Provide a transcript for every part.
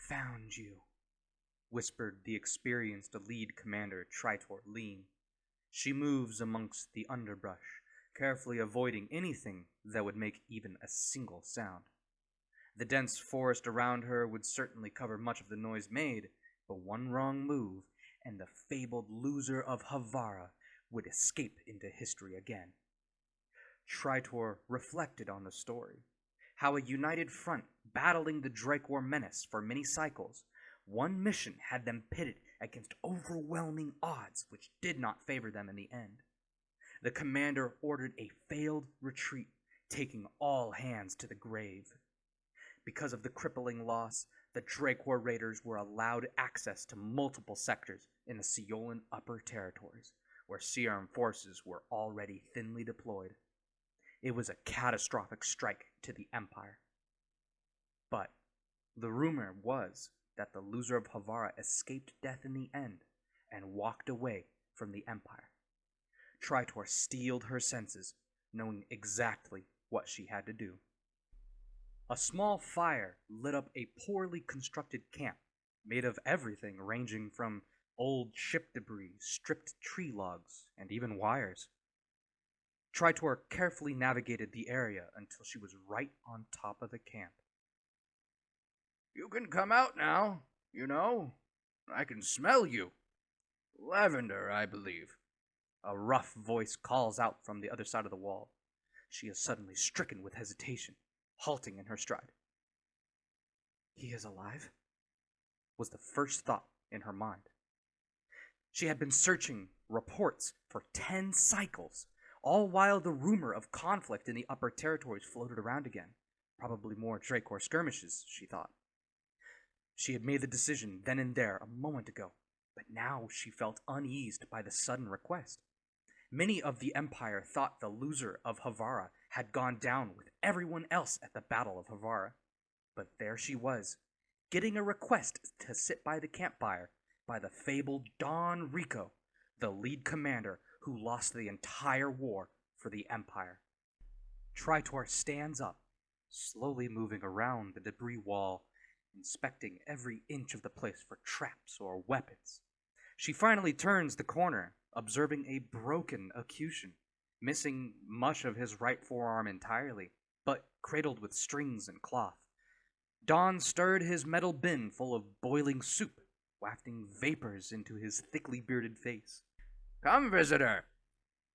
found you, whispered the experienced lead commander Tritor Lean. She moves amongst the underbrush, carefully avoiding anything that would make even a single sound. The dense forest around her would certainly cover much of the noise made, but one wrong move, and the fabled loser of Havara would escape into history again. Tritor reflected on the story, how a united front battling the Dracor menace for many cycles, one mission had them pitted against overwhelming odds which did not favor them in the end. The commander ordered a failed retreat, taking all hands to the grave. Because of the crippling loss, the Dracor raiders were allowed access to multiple sectors in the Seolan Upper Territories, where Serum forces were already thinly deployed. It was a catastrophic strike to the Empire. But the rumor was that the loser of Havara escaped death in the end and walked away from the Empire. Tritor steeled her senses, knowing exactly what she had to do. A small fire lit up a poorly constructed camp, made of everything ranging from old ship debris, stripped tree logs, and even wires. Tritor carefully navigated the area until she was right on top of the camp. "You can come out now, you know. I can smell you. Lavender, I believe." A rough voice calls out from the other side of the wall. She is suddenly stricken with hesitation, halting in her stride. He is alive? Was the first thought in her mind. She had been searching reports for 10 cycles, all while the rumor of conflict in the upper territories floated around again. Probably more Dracor skirmishes, she thought. She had made the decision then and there a moment ago, but now she felt uneased by the sudden request. Many of the Empire thought the loser of Havara had gone down with everyone else at the Battle of Havara. But there she was, getting a request to sit by the campfire by the fabled Don Rico, the lead commander who lost the entire war for the Empire. Tritor stands up, slowly moving around the debris wall, inspecting every inch of the place for traps or weapons. She finally turns the corner, observing a broken Accusation, missing much of his right forearm entirely, but cradled with strings and cloth. Don stirred his metal bin full of boiling soup, wafting vapors into his thickly bearded face. "Come, visitor.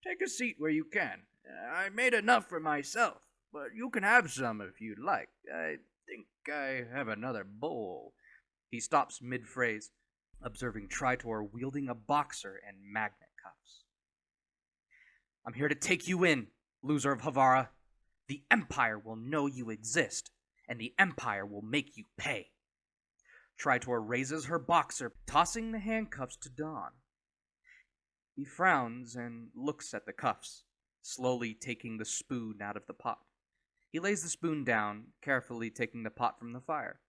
Take a seat where you can. I made enough for myself, but you can have some if you'd like. I think I have another bowl." He stops mid-phrase, observing Tritor wielding a boxer and magnet cuffs. "I'm here to take you in, loser of Havara. The Empire will know you exist, and the Empire will make you pay." Tritor raises her boxer, tossing the handcuffs to Don. He frowns and looks at the cuffs, slowly taking the spoon out of the pot. He lays the spoon down, carefully taking the pot from the fire.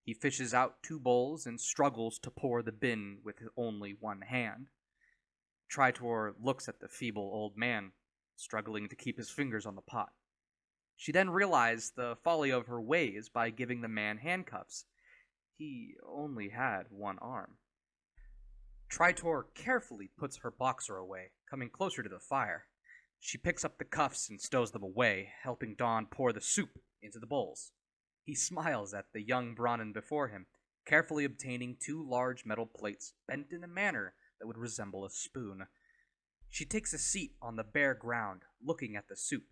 He fishes out 2 bowls and struggles to pour the bin with only one hand. Tritor looks at the feeble old man, struggling to keep his fingers on the pot. She then realized the folly of her ways by giving the man handcuffs. He only had one arm. Tritor carefully puts her boxer away, coming closer to the fire. She picks up the cuffs and stows them away, helping Don pour the soup into the bowls. He smiles at the young Brahmin before him, carefully obtaining 2 large metal plates bent in a manner that would resemble a spoon. She takes a seat on the bare ground, looking at the soup.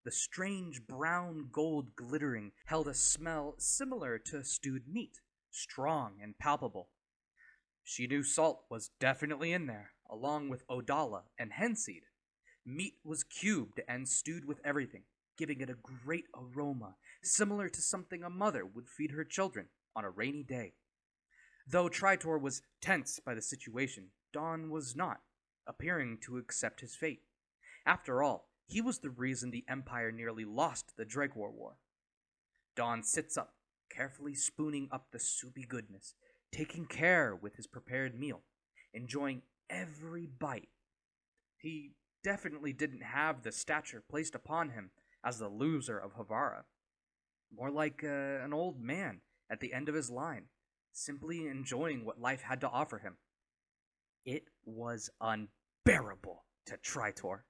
The strange brown gold glittering held a smell similar to stewed meat, strong and palpable. She knew salt was definitely in there, along with odala and henseed. Meat was cubed and stewed with everything, giving it a great aroma, similar to something a mother would feed her children on a rainy day. Though Tritor was tense by the situation, Don was not, appearing to accept his fate. After all, he was the reason the Empire nearly lost the Dracor War. Don sits up, carefully spooning up the soupy goodness, taking care with his prepared meal, enjoying every bite. He definitely didn't have the stature placed upon him as the loser of Havara. More like an old man at the end of his line, simply enjoying what life had to offer him. It was unbearable to Tritor.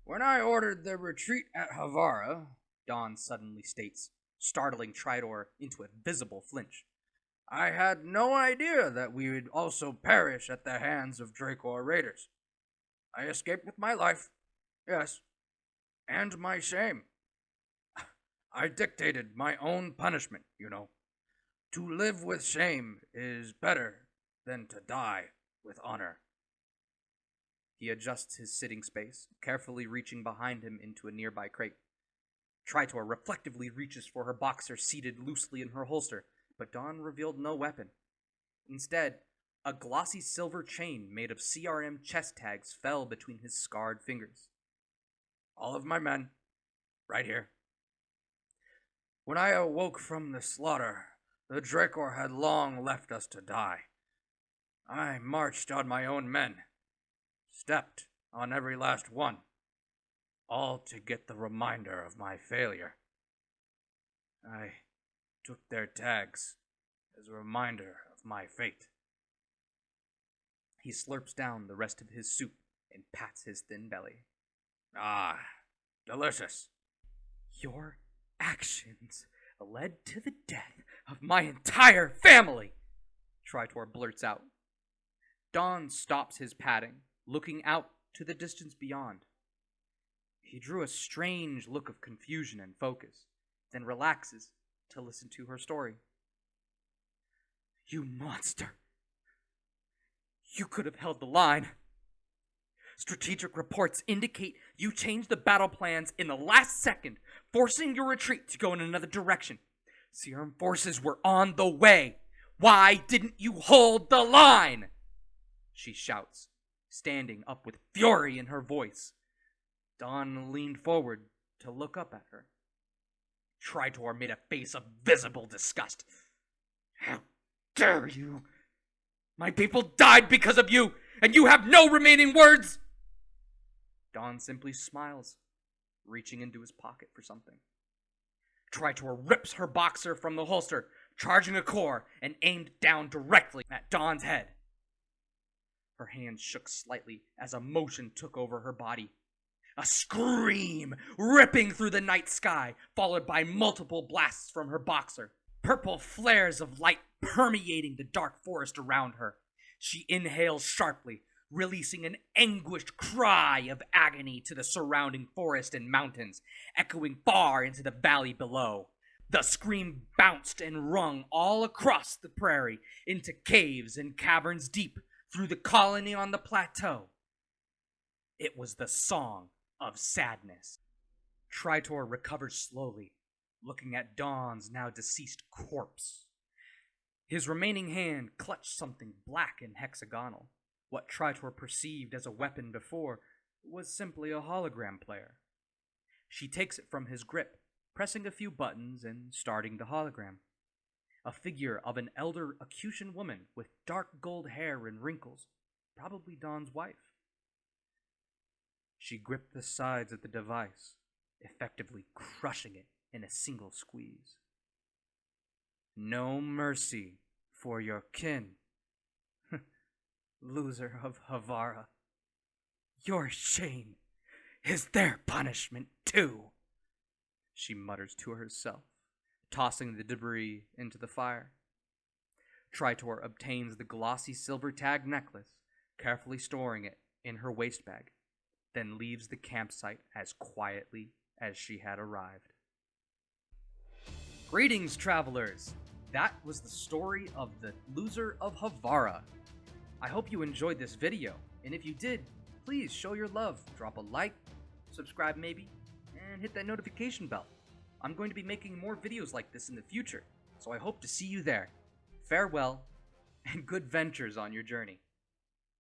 When I ordered the retreat at Havara, Dawn suddenly states, startling Tritor into a visible flinch. I had no idea that we would also perish at the hands of Dracor raiders. I escaped with my life, yes, and my shame. I dictated my own punishment, you know. To live with shame is better than to die with honor. He adjusts his sitting space, carefully reaching behind him into a nearby crate. Tritor reflectively reaches for her boxer seated loosely in her holster, but Dawn revealed no weapon. Instead, a glossy silver chain made of CRM chest tags fell between his scarred fingers. All of my men, right here. When I awoke from the slaughter, the Dracor had long left us to die. I marched on my own men, stepped on every last one, all to get the reminder of my failure. I took their tags as a reminder of my fate. He slurps down the rest of his soup and pats his thin belly. Ah, delicious. Your actions led to the death of my entire family, Tritor blurts out. Dawn stops his patting, looking out to the distance beyond. He drew a strange look of confusion and focus, then relaxes to listen to her story. You monster! You could have held the line. Strategic reports indicate you changed the battle plans in the last second, forcing your retreat to go in another direction. Serum forces were on the way. Why didn't you hold the line? She shouts, standing up with fury in her voice. Dawn leaned forward to look up at her. Tritor made a face of visible disgust. How dare you! My people died because of you, and you have no remaining words! Dawn simply smiles, reaching into his pocket for something. Tritor rips her boxer from the holster, charging a core and aimed down directly at Dawn's head. Her hand shook slightly as emotion took over her body. A scream ripping through the night sky, followed by multiple blasts from her boxer. Purple flares of light permeating the dark forest around her. She inhales sharply, releasing an anguished cry of agony to the surrounding forest and mountains, echoing far into the valley below. The scream bounced and rung all across the prairie, into caves and caverns deep, through the colony on the plateau. It was the song of sadness. Tritor recovers slowly, looking at Dawn's now deceased corpse. His remaining hand clutched something black and hexagonal. What Tritor perceived as a weapon before was simply a hologram player. She takes it from his grip, pressing a few buttons and starting the hologram. A figure of an elder Acutian woman with dark gold hair and wrinkles, probably Dawn's wife. She gripped the sides of the device, effectively crushing it in a single squeeze. No mercy for your kin. Loser of Havara. Your shame is their punishment too, she mutters to herself, tossing the debris into the fire. Tritor obtains the glossy silver tag necklace, carefully storing it in her waist bag, then leaves the campsite as quietly as she had arrived. Greetings, travelers! That was the story of the Loser of Havara. I hope you enjoyed this video, and if you did, please show your love. Drop a like, subscribe maybe, and hit that notification bell. I'm going to be making more videos like this in the future, so I hope to see you there. Farewell, and good ventures on your journey.